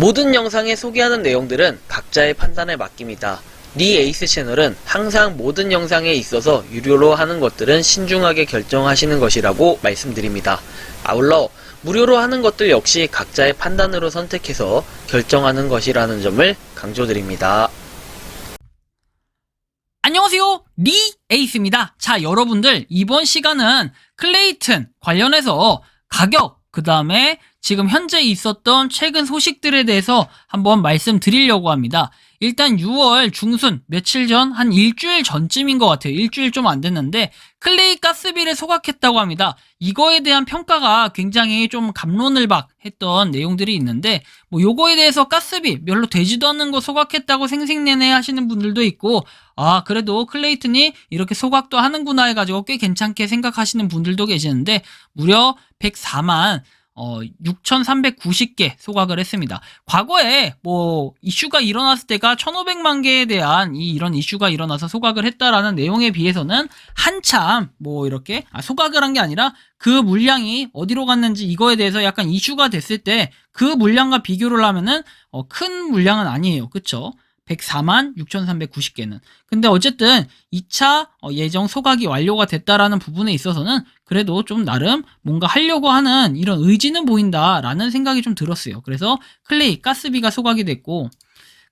모든 영상에 소개하는 내용들은 각자의 판단에 맡깁니다. 니 에이스 채널은 항상 모든 영상에 있어서 유료로 하는 것들은 신중하게 결정하시는 것이라고 말씀드립니다. 아울러 무료로 하는 것들 역시 각자의 판단으로 선택해서 결정하는 것이라는 점을 강조드립니다. 안녕하세요, 니 에이스입니다. 자, 여러분들 이번 시간은 클레이튼 관련해서 가격, 그 다음에 지금 현재 있었던 최근 소식들에 대해서 한번 말씀드리려고 합니다. 일단 6월 중순 며칠 전, 한 일주일 전쯤인 것 같아요. 일주일 좀 안 됐는데 클레이 가스비를 소각했다고 합니다. 이거에 대한 평가가 굉장히 좀 갑론을박했던 내용들이 있는데, 뭐 요거에 대해서 가스비 별로 되지도 않는 거 소각했다고 생색내내 하시는 분들도 있고, 아 그래도 클레이튼이 이렇게 소각도 하는구나 해가지고 꽤 괜찮게 생각하시는 분들도 계시는데, 무려 104만 6,390개 소각을 했습니다. 과거에 뭐 이슈가 일어났을 때가 1,500만 개에 대한 이런 이슈가 일어나서 소각을 했다라는 내용에 비해서는 한참 뭐 이렇게 소각을 한 게 아니라 그 물량이 어디로 갔는지 이거에 대해서 약간 이슈가 됐을 때 그 물량과 비교를 하면은 큰 물량은 아니에요. 그쵸? 104만 6,390개는. 근데 어쨌든 2차 예정 소각이 완료가 됐다라는 부분에 있어서는 그래도 좀 나름 뭔가 하려고 하는 이런 의지는 보인다라는 생각이 좀 들었어요. 그래서 클레이 가스비가 소각이 됐고,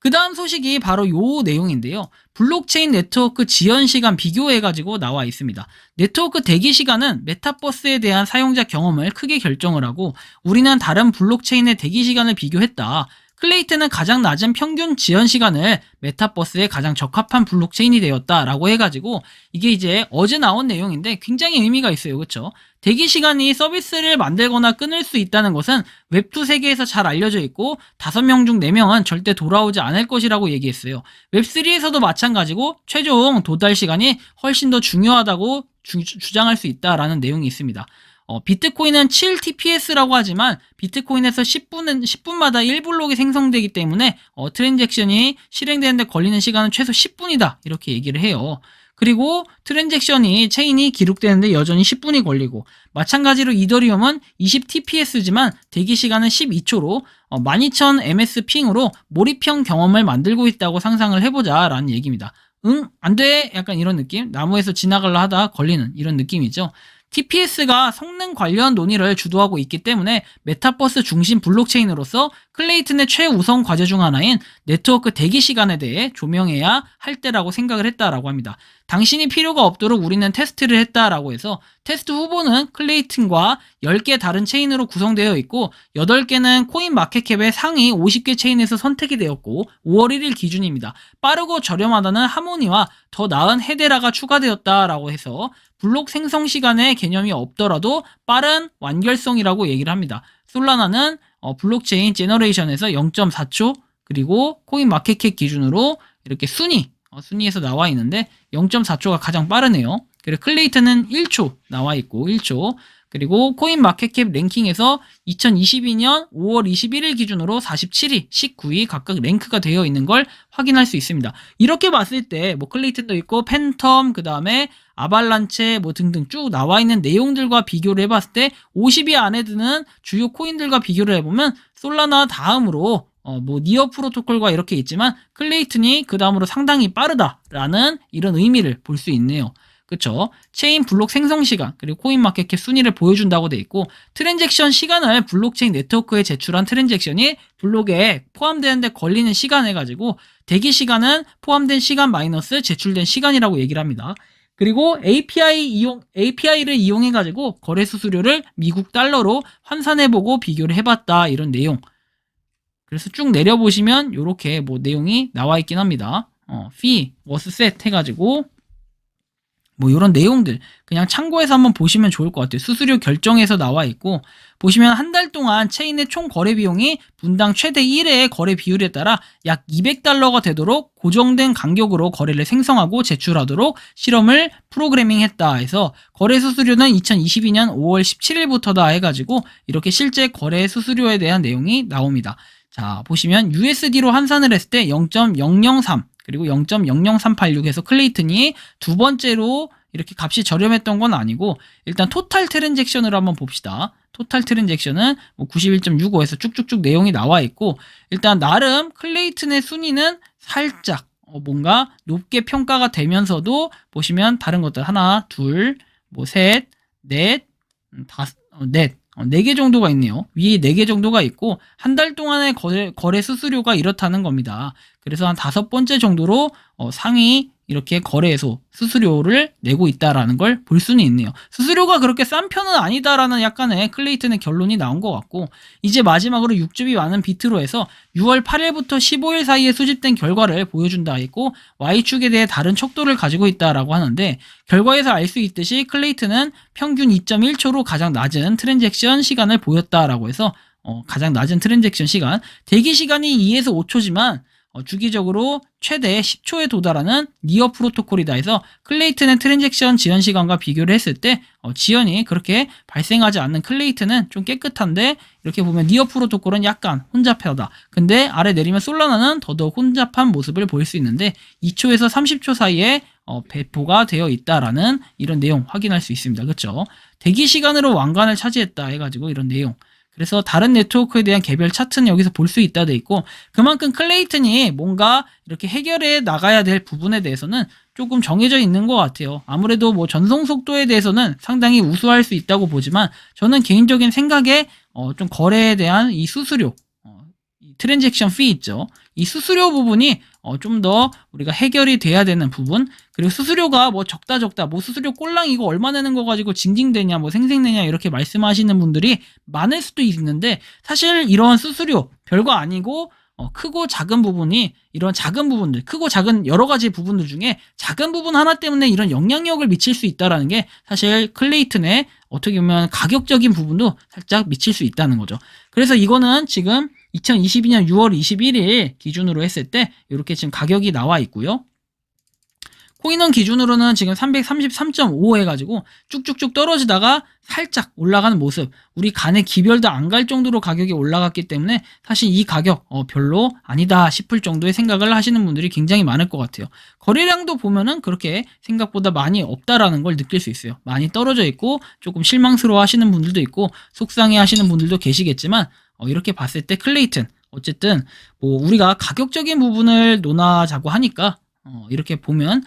그 다음 소식이 바로 요 내용인데요. 블록체인 네트워크 지연 시간 비교해가지고 나와 있습니다. 네트워크 대기 시간은 메타버스에 대한 사용자 경험을 크게 결정을 하고, 우리는 다른 블록체인의 대기 시간을 비교했다. 클레이튼은 가장 낮은 평균 지연 시간을 메타버스에 가장 적합한 블록체인이 되었다라고 해가지고, 이게 이제 어제 나온 내용인데 굉장히 의미가 있어요. 그렇죠? 대기 시간이 서비스를 만들거나 끊을 수 있다는 것은 웹2 세계에서 잘 알려져 있고, 5명 중 4명은 절대 돌아오지 않을 것이라고 얘기했어요. 웹3에서도 마찬가지고 최종 도달 시간이 훨씬 더 중요하다고 주장할 수 있다라는 내용이 있습니다. 비트코인은 7TPS라고 하지만 비트코인에서 10분마다 1블록이 생성되기 때문에 트랜잭션이 실행되는데 걸리는 시간은 최소 10분이다 이렇게 얘기를 해요. 그리고 체인이 기록되는데 여전히 10분이 걸리고, 마찬가지로 이더리움은 20TPS지만 대기 시간은 12초로 12,000 ms 핑으로 몰입형 경험을 만들고 있다고 상상을 해보자 라는 얘기입니다. 안 돼! 약간 이런 느낌? 나무에서 지나가려 하다 걸리는 이런 느낌이죠. TPS가 성능 관련 논의를 주도하고 있기 때문에 메타버스 중심 블록체인으로서 클레이튼의 최우선 과제 중 하나인 네트워크 대기 시간에 대해 조명해야 할 때라고 생각을 했다라고 합니다. 당신이 필요가 없도록 우리는 테스트를 했다라고 해서, 테스트 후보는 클레이튼과 10개 다른 체인으로 구성되어 있고, 8개는 코인 마켓캡의 상위 50개 체인에서 선택이 되었고, 5월 1일 기준입니다. 빠르고 저렴하다는 하모니와 더 나은 헤데라가 추가되었다라고 해서 블록 생성 시간의 개념이 없더라도 빠른 완결성이라고 얘기를 합니다. 솔라나는 블록체인 제너레이션에서 0.4초, 그리고 코인 마켓캡 기준으로 이렇게 순위에서 나와 있는데 0.4초가 가장 빠르네요. 그리고 클레이튼은 1초 나와 있고 1초. 그리고 코인 마켓캡 랭킹에서 2022년 5월 21일 기준으로 47위, 19위 각각 랭크가 되어 있는 걸 확인할 수 있습니다. 이렇게 봤을 때 뭐 클레이튼도 있고 팬텀, 그 다음에 아발란체 뭐 등등 쭉 나와 있는 내용들과 비교를 해봤을 때 50위 안에 드는 주요 코인들과 비교를 해보면 솔라나 다음으로 뭐 니어 프로토콜과 이렇게 있지만 클레이튼이 그 다음으로 상당히 빠르다라는 이런 의미를 볼 수 있네요. 그쵸? 체인 블록 생성 시간, 그리고 코인 마켓캡 순위를 보여준다고 돼 있고, 트랜잭션 시간을 블록체인 네트워크에 제출한 트랜잭션이 블록에 포함되는데 걸리는 시간 해가지고, 대기 시간은 포함된 시간 마이너스 제출된 시간이라고 얘기를 합니다. 그리고 API를 이용해가지고 거래 수수료를 미국 달러로 환산해보고 비교를 해봤다, 이런 내용. 그래서 쭉 내려보시면 요렇게 뭐 내용이 나와 있긴 합니다. fee was set 해가지고 뭐 이런 내용들 그냥 참고해서 한번 보시면 좋을 것 같아요. 수수료 결정에서 나와 있고, 보시면 한 달 동안 체인의 총 거래 비용이 분당 최대 1회의 거래 비율에 따라 약 200달러가 되도록 고정된 간격으로 거래를 생성하고 제출하도록 실험을 프로그래밍했다 해서, 거래 수수료는 2022년 5월 17일부터다 해가지고 이렇게 실제 거래 수수료에 대한 내용이 나옵니다. 자, 보시면 USD로 환산을 했을 때 0.003 그리고 0.00386 해서 클레이튼이 두 번째로 이렇게 값이 저렴했던 건 아니고 일단 토탈 트랜잭션으로 한번 봅시다. 토탈 트랜잭션은 뭐 91.65에서 쭉쭉쭉 내용이 나와 있고 일단 나름 클레이튼의 순위는 살짝 뭔가 높게 평가가 되면서도 보시면 다른 것들 하나, 둘, 뭐 셋, 넷, 다섯, 넷, 4개 정도가 있네요. 위에 4개 정도가 있고 한 달 동안의 거래 수수료가 이렇다는 겁니다. 그래서 한 5번째 정도로 상위 이렇게 거래소 수수료를 내고 있다라는 걸 볼 수는 있네요. 수수료가 그렇게 싼 편은 아니다라는 약간의 클레이튼의 결론이 나온 것 같고 이제 마지막으로 6줍이 많은 비트로에서 6월 8일부터 15일 사이에 수집된 결과를 보여준다 했고 Y축에 대해 다른 척도를 가지고 있다라고 하는데 결과에서 알 수 있듯이 클레이튼은 평균 2.1초로 가장 낮은 트랜잭션 시간을 보였다라고 해서 가장 낮은 트랜잭션 시간 대기 시간이 2에서 5초지만 주기적으로 최대 10초에 도달하는 니어 프로토콜이다 해서 클레이튼의 트랜잭션 지연 시간과 비교를 했을 때 지연이 그렇게 발생하지 않는 클레이튼은 좀 깨끗한데 이렇게 보면 니어 프로토콜은 약간 혼잡하다. 근데 아래 내리면 솔라나는 더더욱 혼잡한 모습을 보일 수 있는데 2초에서 30초 사이에 배포가 되어 있다라는 이런 내용 확인할 수 있습니다. 그렇죠? 대기 시간으로 왕관을 차지했다 해가지고 이런 내용. 그래서 다른 네트워크에 대한 개별 차트는 여기서 볼 수 있다 돼 있고 그만큼 클레이튼이 뭔가 이렇게 해결해 나가야 될 부분에 대해서는 조금 정해져 있는 것 같아요. 아무래도 뭐 전송 속도에 대해서는 상당히 우수할 수 있다고 보지만 저는 개인적인 생각에 좀 거래에 대한 이 수수료 이 트랜잭션 피 있죠. 이 수수료 부분이 좀 더 우리가 해결이 돼야 되는 부분 그리고 수수료가 뭐 적다 뭐 수수료 꼴랑 이거 얼마 내는 거 가지고 징징대냐 뭐 생생내냐 이렇게 말씀하시는 분들이 많을 수도 있는데 사실 이런 수수료 별거 아니고 크고 작은 부분이 이런 작은 부분들 크고 작은 여러 가지 부분들 중에 작은 부분 하나 때문에 이런 영향력을 미칠 수 있다라는 게 사실 클레이튼의 어떻게 보면 가격적인 부분도 살짝 미칠 수 있다는 거죠. 그래서 이거는 지금 2022년 6월 21일 기준으로 했을 때 이렇게 지금 가격이 나와 있고요. 코인원 기준으로는 지금 333.5 해가지고 쭉쭉쭉 떨어지다가 살짝 올라가는 모습 우리 간의 기별도 안 갈 정도로 가격이 올라갔기 때문에 사실 이 가격 별로 아니다 싶을 정도의 생각을 하시는 분들이 굉장히 많을 것 같아요. 거래량도 보면은 그렇게 생각보다 많이 없다라는 걸 느낄 수 있어요. 많이 떨어져 있고 조금 실망스러워 하시는 분들도 있고 속상해 하시는 분들도 계시겠지만 이렇게 봤을 때 클레이튼 어쨌든 뭐 우리가 가격적인 부분을 논하자고 하니까 이렇게 보면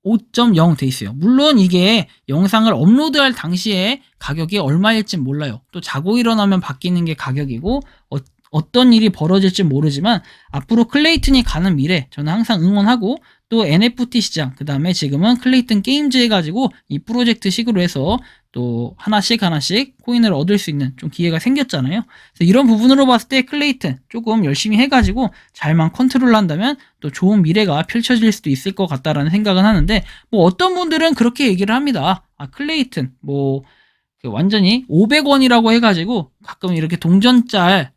335.0 돼 있어요. 물론 이게 영상을 업로드할 당시에 가격이 얼마일지 몰라요. 또 자고 일어나면 바뀌는 게 가격이고 어떤 일이 벌어질지 모르지만 앞으로 클레이튼이 가는 미래 저는 항상 응원하고 또 NFT 시장 그 다음에 지금은 클레이튼 게임즈 해가지고 이 프로젝트 식으로 해서 또 하나씩 코인을 얻을 수 있는 좀 기회가 생겼잖아요. 그래서 이런 부분으로 봤을 때 클레이튼 조금 열심히 해가지고 잘만 컨트롤 한다면 또 좋은 미래가 펼쳐질 수도 있을 것 같다라는 생각은 하는데 뭐 어떤 분들은 그렇게 얘기를 합니다. 클레이튼 뭐 완전히 500원이라고 해가지고 가끔 이렇게 동전짤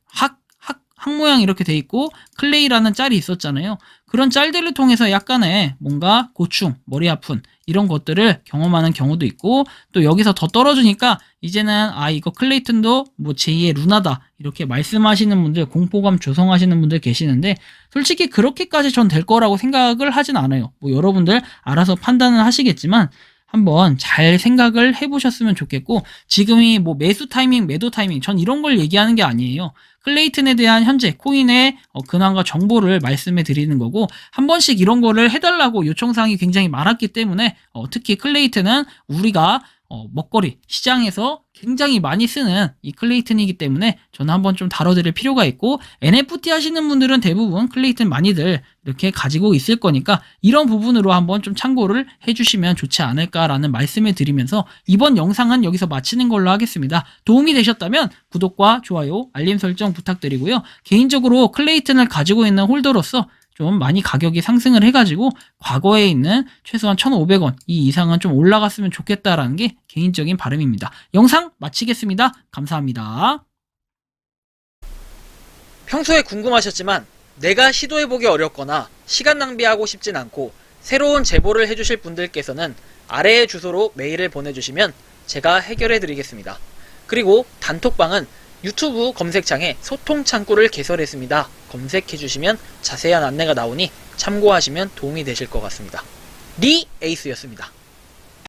항 모양 이렇게 돼 있고 클레이라는 짤이 있었잖아요. 그런 짤들을 통해서 약간의 뭔가 고충, 머리 아픈 이런 것들을 경험하는 경우도 있고 또 여기서 더 떨어지니까 이제는 이거 클레이튼도 뭐 제2의 루나다 이렇게 말씀하시는 분들 공포감 조성하시는 분들 계시는데 솔직히 그렇게까지 전 될 거라고 생각을 하진 않아요. 뭐 여러분들 알아서 판단은 하시겠지만 한번 잘 생각을 해보셨으면 좋겠고 지금이 뭐 매수 타이밍, 매도 타이밍 전 이런 걸 얘기하는 게 아니에요. 클레이튼에 대한 현재 코인의 근황과 정보를 말씀해 드리는 거고 한 번씩 이런 거를 해달라고 요청사항이 굉장히 많았기 때문에 특히 클레이튼은 우리가 먹거리 시장에서 굉장히 많이 쓰는 이 클레이튼이기 때문에 저는 한번 좀 다뤄드릴 필요가 있고 NFT 하시는 분들은 대부분 클레이튼 많이들 이렇게 가지고 있을 거니까 이런 부분으로 한번 좀 참고를 해주시면 좋지 않을까라는 말씀을 드리면서 이번 영상은 여기서 마치는 걸로 하겠습니다. 도움이 되셨다면 구독과 좋아요, 알림 설정 부탁드리고요. 개인적으로 클레이튼을 가지고 있는 홀더로서 좀 많이 가격이 상승을 해가지고 과거에 있는 최소한 1,500원 이 이상은 좀 올라갔으면 좋겠다라는 게 개인적인 바람입니다. 영상 마치겠습니다. 감사합니다. 평소에 궁금하셨지만 내가 시도해보기 어렵거나 시간 낭비하고 싶진 않고 새로운 제보를 해주실 분들께서는 아래의 주소로 메일을 보내주시면 제가 해결해드리겠습니다. 그리고 단톡방은 유튜브 검색창에 소통 창구를 개설했습니다. 검색해주시면 자세한 안내가 나오니 참고하시면 도움이 되실 것 같습니다. 리 에이스였습니다.